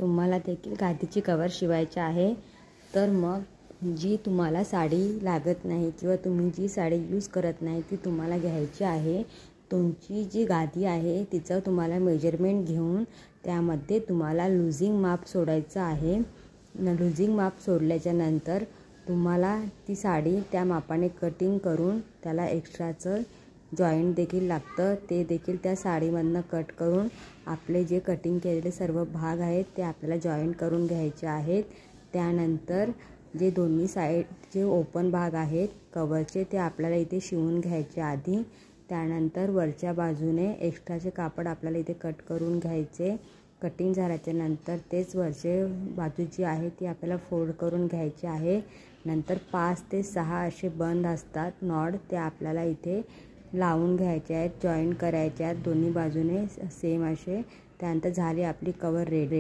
तुम्हाला देखील गादीची कवर शिवायची आहे। तर मग जी तुम्हाला साडी लागत नाही किंवा तुम्ही जी साडी यूज करत नाही ती तुम्हाला घ्यायची आहे। तुमची जी गादी आहे तिचं तुम्हाला मेजरमेंट घेऊन त्यामध्ये तुम्हाला लूजिंग माप सोडायचं आहे। लूजिंग माप सोडल्याच्या नंतर तुम्हाला ती साडी त्या मापाने कटिंग करून त्याला एक्स्ट्राचं जॉईंट देखील लागतं, ते देखील त्या साडीमधनं कट करून आपले जे कटिंग केलेले सर्व भाग आहेत ते आपल्याला जॉईंट करून घ्यायचे आहेत। त्यानंतर जे दोन्ही साईड जे ओपन भाग आहेत कवरचे ते आपल्याला इथे शिवून घ्यायचे आधी। त्यानंतर वरच्या बाजूने एक्स्ट्राचे कापड आपल्याला इथे कट करून घ्यायचे। कटिंग झाल्याच्या नंतर तेच वरचे बाजू जी आहे ती आपल्याला फोल्ड करून घ्यायची आहे। नंतर 5 ते 6 असे बंद असतात नॉट, ते आपल्याला इथे लावून घ्यायचे आहेत, जॉईंट करायचे आहेत दोन्ही बाजूने सेम असे। त्यानंतर झाली आपली कवर रेडी।